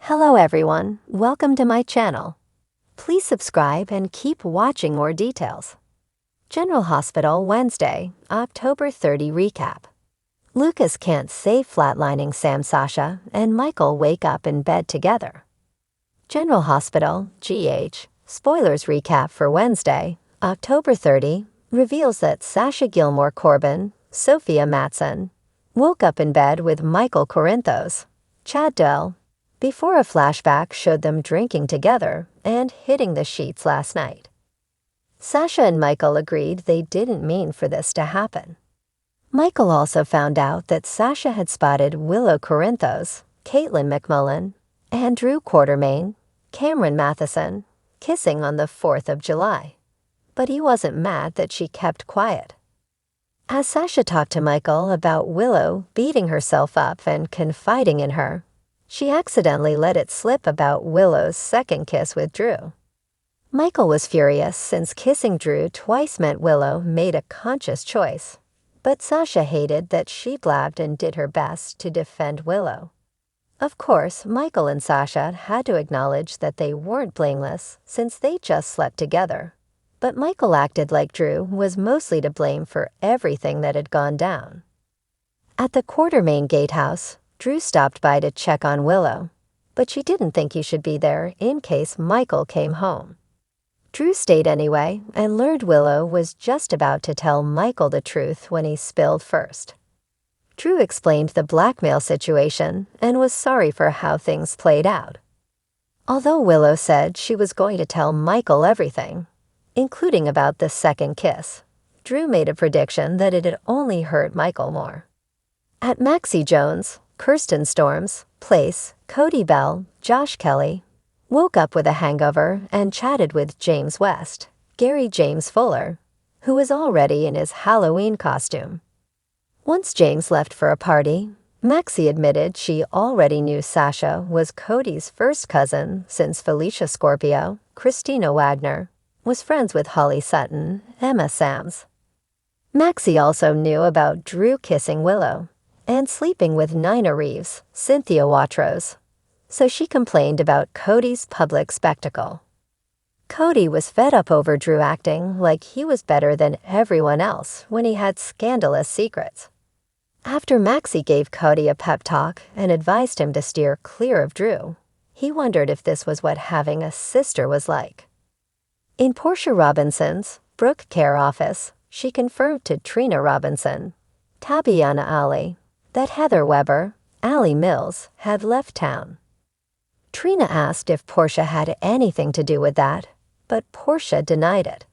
Hello everyone, welcome to my channel. Please subscribe and keep watching more details. General Hospital Wednesday, October 30 recap. Lucas can't save flatlining Sam, Sasha, and Michael wake up in bed together. General Hospital, GH, spoilers recap for Wednesday, October 30, reveals that Sasha Gilmore Corbin, Sophia Matson, woke up in bed with Michael Corinthos, Chad Dell, before a flashback showed them drinking together and hitting the sheets last night. Sasha and Michael agreed they didn't mean for this to happen. Michael also found out that Sasha had spotted Willow Corinthos, Caitlin McMullen, and Drew Quartermain, Cameron Matheson, kissing on the 4th of July. But he wasn't mad that she kept quiet. As Sasha talked to Michael about Willow beating herself up and confiding in her, she accidentally let it slip about Willow's second kiss with Drew. Michael was furious since kissing Drew twice meant Willow made a conscious choice, but Sasha hated that she blabbed and did her best to defend Willow. Of course, Michael and Sasha had to acknowledge that they weren't blameless since they just slept together, but Michael acted like Drew was mostly to blame for everything that had gone down. At the Quartermain gatehouse, Drew stopped by to check on Willow, but she didn't think he should be there in case Michael came home. Drew stayed anyway and learned Willow was just about to tell Michael the truth when he spilled first. Drew explained the blackmail situation and was sorry for how things played out. Although Willow said she was going to tell Michael everything, including about the second kiss, Drew made a prediction that it'd only hurt Michael more. At Maxie Jones, Kirsten Storm's place, Cody Bell, Josh Kelly, woke up with a hangover and chatted with James West, Gary James Fuller, who was already in his Halloween costume. Once James left for a party, Maxie admitted she already knew Sasha was Cody's first cousin since Felicia Scorpio, Christina Wagner, was friends with Holly Sutton, Emma Sams. Maxie also knew about Drew kissing Willow and sleeping with Nina Reeves, Cynthia Watrous, so she complained about Cody's public spectacle. Cody was fed up over Drew acting like he was better than everyone else when he had scandalous secrets. After Maxie gave Cody a pep talk and advised him to steer clear of Drew, he wondered if this was what having a sister was like. In Portia Robinson's Brook Care office, she confirmed to Trina Robinson, Tabiana Ali, that Heather Weber, Allie Mills, had left town. Trina asked if Portia had anything to do with that, but Portia denied it.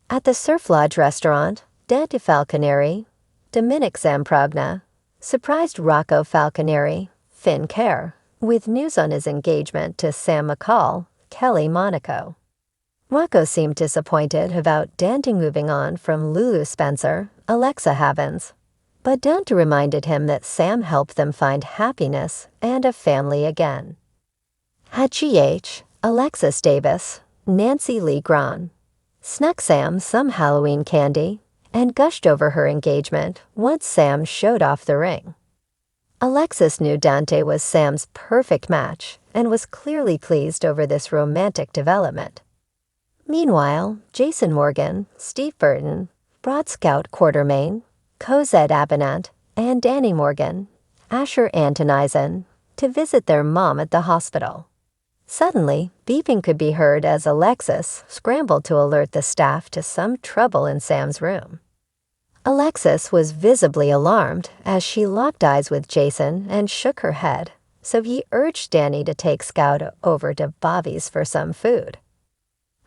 At the Surf Lodge restaurant, Dante Falconeri, Dominic Zamprogna, surprised Rocco Falconeri, Finn Kerr, with news on his engagement to Sam McCall, Kelly Monaco. Rocco seemed disappointed about Dante moving on from Lulu Spencer, Alexa Havens, but Dante reminded him that Sam helped them find happiness and a family again. At GH, Alexis Davis, Nancy Lee Grahn, snuck Sam some Halloween candy and gushed over her engagement once Sam showed off the ring. Alexis knew Dante was Sam's perfect match and was clearly pleased over this romantic development. Meanwhile, Jason Morgan, Steve Burton, Broad Scout Quartermain, Cosette Abenant, and Danny Morgan, Asher Antonisen, to visit their mom at the hospital. Suddenly, beeping could be heard as Alexis scrambled to alert the staff to some trouble in Sam's room. Alexis was visibly alarmed as she locked eyes with Jason and shook her head, so he urged Danny to take Scout over to Bobby's for some food.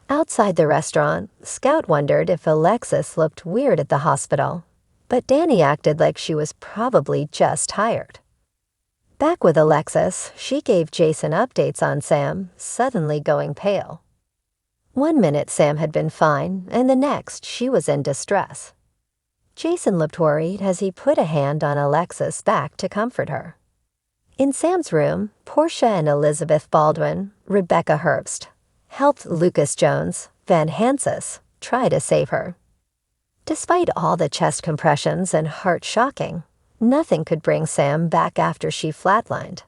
Outside the restaurant, Scout wondered if Alexis looked weird at the hospital, but Danny acted like she was probably just tired. Back with Alexis, she gave Jason updates on Sam, suddenly going pale. 1 minute Sam had been fine, and the next she was in distress. Jason looked worried as he put a hand on Alexis' back to comfort her. In Sam's room, Portia and Elizabeth Baldwin, Rebecca Herbst, helped Lucas Jones, Van Hansis, try to save her. Despite all the chest compressions and heart shocking, nothing could bring Sam back after she flatlined.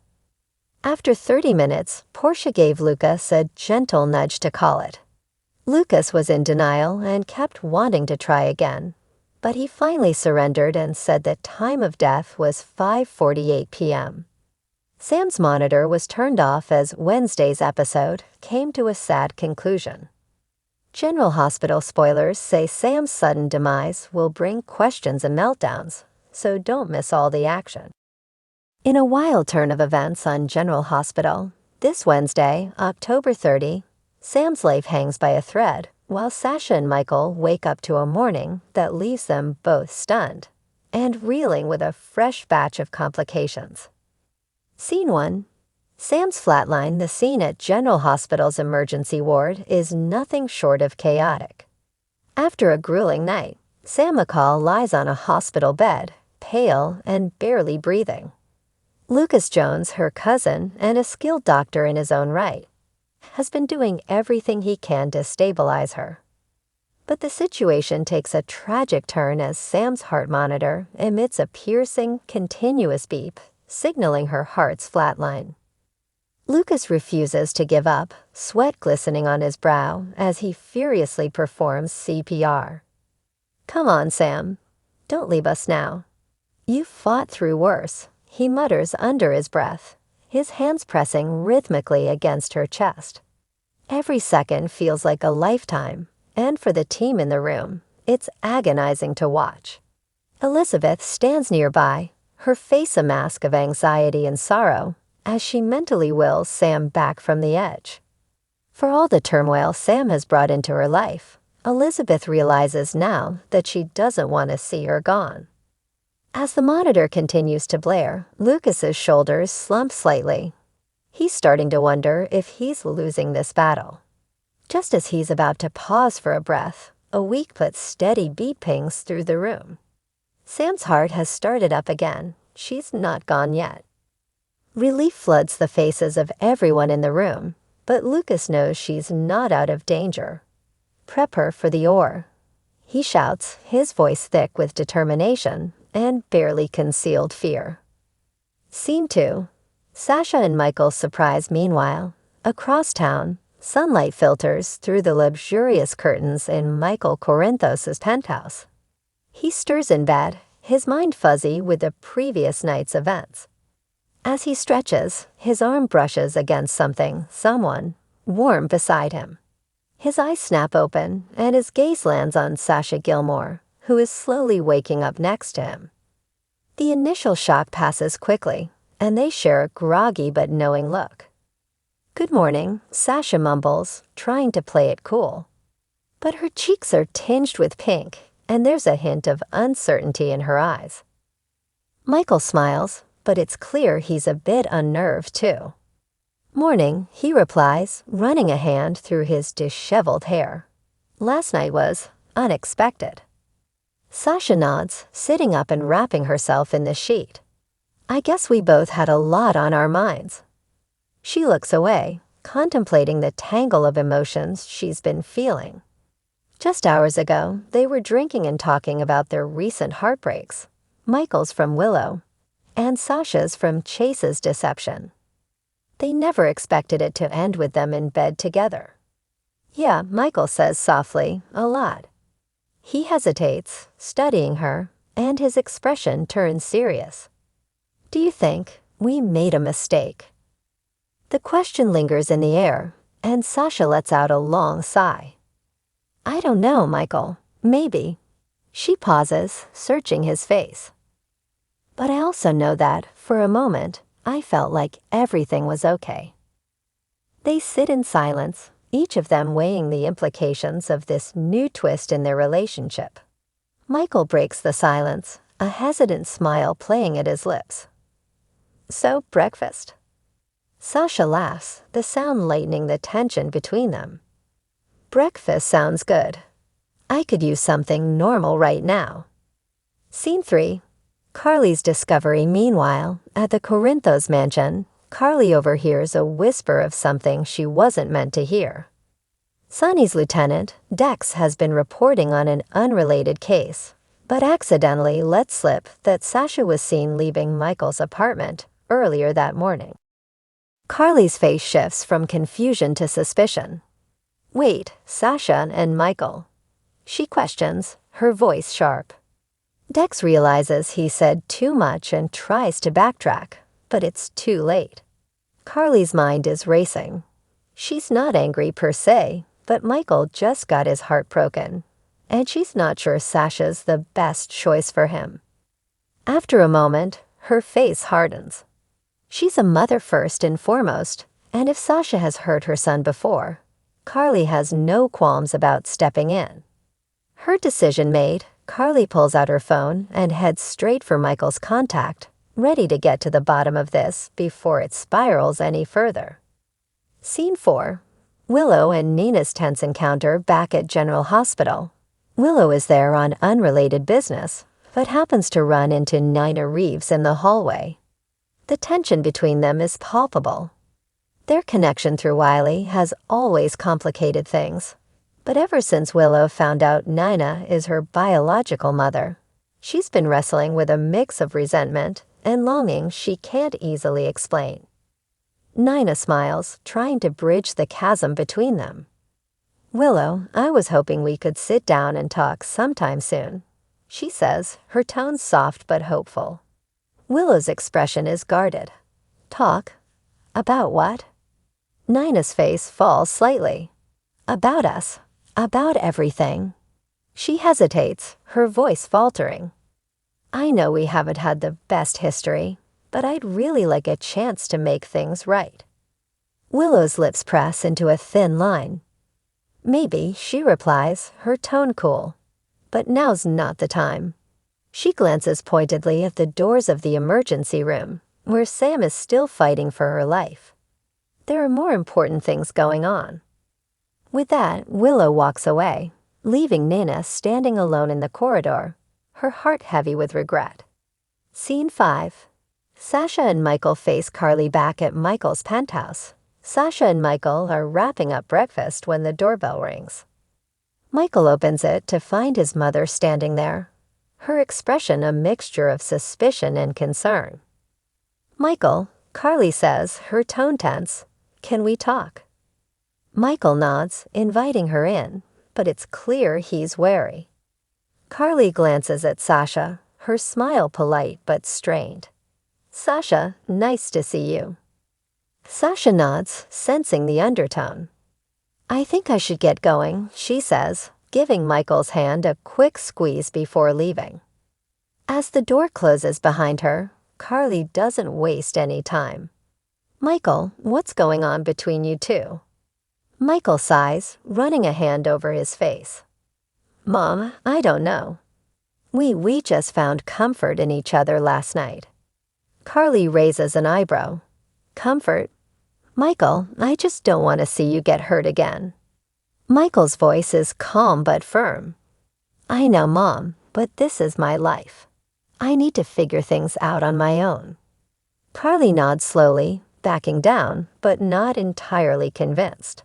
After 30 minutes, Portia gave Lucas a gentle nudge to call it. Lucas was in denial and kept wanting to try again, but he finally surrendered and said that time of death was 5:48 p.m. Sam's monitor was turned off as Wednesday's episode came to a sad conclusion. General Hospital spoilers say Sam's sudden demise will bring questions and meltdowns, so don't miss all the action. In a wild turn of events on General Hospital, this Wednesday, October 30, Sam's life hangs by a thread while Sasha and Michael wake up to a morning that leaves them both stunned and reeling with a fresh batch of complications. Scene 1. Sam's flatline, the scene at General Hospital's emergency ward, is nothing short of chaotic. After a grueling night, Sam McCall lies on a hospital bed, pale and barely breathing. Lucas Jones, her cousin and a skilled doctor in his own right, has been doing everything he can to stabilize her. But the situation takes a tragic turn as Sam's heart monitor emits a piercing, continuous beep, signaling her heart's flatline. Lucas refuses to give up, sweat glistening on his brow as he furiously performs CPR. "Come on, Sam. Don't leave us now. You've fought through worse," he mutters under his breath, his hands pressing rhythmically against her chest. Every second feels like a lifetime, and for the team in the room, it's agonizing to watch. Elizabeth stands nearby, her face a mask of anxiety and sorrow, as she mentally wills Sam back from the edge. For all the turmoil Sam has brought into her life, Elizabeth realizes now that she doesn't want to see her gone. As the monitor continues to blare, Lucas's shoulders slump slightly. He's starting to wonder if he's losing this battle. Just as he's about to pause for a breath, a weak but steady beat pings through the room. Sam's heart has started up again. She's not gone yet. Relief floods the faces of everyone in the room, but Lucas knows she's not out of danger. "Prep her for the ore," he shouts, his voice thick with determination and barely concealed fear. Scene 2. Sasha and Michael's surprise. Meanwhile, across town, sunlight filters through the luxurious curtains in Michael Corinthos' penthouse. He stirs in bed, his mind fuzzy with the previous night's events. As he stretches, his arm brushes against someone, warm beside him. His eyes snap open, and his gaze lands on Sasha Gilmore, who is slowly waking up next to him. The initial shock passes quickly, and they share a groggy but knowing look. "Good morning," Sasha mumbles, trying to play it cool. But her cheeks are tinged with pink, and there's a hint of uncertainty in her eyes. Michael smiles, but it's clear he's a bit unnerved too. "Morning," he replies, running a hand through his disheveled hair. "Last night was unexpected." Sasha nods, sitting up and wrapping herself in the sheet. "I guess we both had a lot on our minds." She looks away, contemplating the tangle of emotions she's been feeling. Just hours ago, they were drinking and talking about their recent heartbreaks, Michael's from Willow, and Sasha's from Chase's deception. They never expected it to end with them in bed together. "Yeah," Michael says softly, "a lot." He hesitates, studying her, and his expression turns serious. "Do you think we made a mistake?" The question lingers in the air, and Sasha lets out a long sigh. "I don't know, Michael. Maybe." She pauses, searching his face. "But I also know that, for a moment, I felt like everything was okay." They sit in silence, each of them weighing the implications of this new twist in their relationship. Michael breaks the silence, a hesitant smile playing at his lips. "So, breakfast?" Sasha laughs, the sound lightening the tension between them. "Breakfast sounds good. I could use something normal right now." Scene 3. Carly's discovery. Meanwhile, at the Corinthos mansion, Carly overhears a whisper of something she wasn't meant to hear. Sonny's lieutenant, Dex, has been reporting on an unrelated case, but accidentally let slip that Sasha was seen leaving Michael's apartment earlier that morning. Carly's face shifts from confusion to suspicion. Wait, Sasha and Michael? She questions, her voice sharp. Dex realizes he said too much and tries to backtrack, but it's too late. Carly's mind is racing. She's not angry per se, but Michael just got his heart broken, and she's not sure Sasha's the best choice for him. After a moment, her face hardens. She's a mother first and foremost, and if Sasha has hurt her son before, Carly has no qualms about stepping in. Her decision made, Carly pulls out her phone and heads straight for Michael's contact, ready to get to the bottom of this before it spirals any further. Scene 4. Willow and Nina's tense encounter back at General Hospital. Willow is there on unrelated business, but happens to run into Nina Reeves in the hallway. The tension between them is palpable. Their connection through Wiley has always complicated things, but ever since Willow found out Nina is her biological mother, she's been wrestling with a mix of resentment and longing she can't easily explain. Nina smiles, trying to bridge the chasm between them. Willow, I was hoping we could sit down and talk sometime soon, she says, her tone soft but hopeful. Willow's expression is guarded. Talk? About what? Nina's face falls slightly. About us. About everything. She hesitates, her voice faltering. I know we haven't had the best history, but I'd really like a chance to make things right. Willow's lips press into a thin line. Maybe, she replies, her tone cool. But now's not the time. She glances pointedly at the doors of the emergency room, where Sam is still fighting for her life. There are more important things going on. With that, Willow walks away, leaving Nina standing alone in the corridor, her heart heavy with regret. Scene 5. Sasha and Michael face Carly back at Michael's penthouse. Sasha and Michael are wrapping up breakfast when the doorbell rings. Michael opens it to find his mother standing there, her expression a mixture of suspicion and concern. Michael, Carly says, her tone tense, can we talk? Michael nods, inviting her in, but it's clear he's wary. Carly glances at Sasha, her smile polite but strained. Sasha, nice to see you. Sasha nods, sensing the undertone. I think I should get going, she says, giving Michael's hand a quick squeeze before leaving. As the door closes behind her, Carly doesn't waste any time. Michael, what's going on between you two? Michael sighs, running a hand over his face. Mom, I don't know. We just found comfort in each other last night. Carly raises an eyebrow. Comfort? Michael, I just don't want to see you get hurt again. Michael's voice is calm but firm. I know, Mom, but this is my life. I need to figure things out on my own. Carly nods slowly, backing down, but not entirely convinced.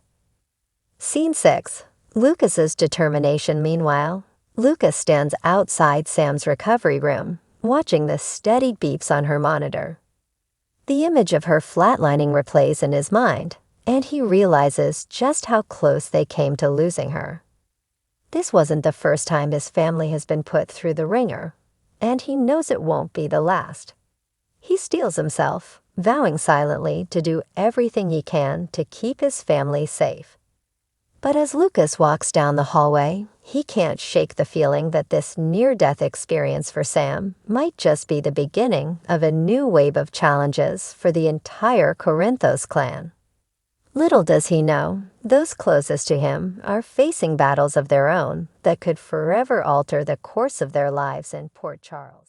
Scene 6. Lucas's determination. Meanwhile, Lucas stands outside Sam's recovery room, watching the steady beeps on her monitor. The image of her flatlining replays in his mind, and he realizes just how close they came to losing her. This wasn't the first time his family has been put through the ringer, and he knows it won't be the last. He steels himself, vowing silently to do everything he can to keep his family safe. But as Lucas walks down the hallway, he can't shake the feeling that this near-death experience for Sam might just be the beginning of a new wave of challenges for the entire Corinthos clan. Little does he know, those closest to him are facing battles of their own that could forever alter the course of their lives in Port Charles.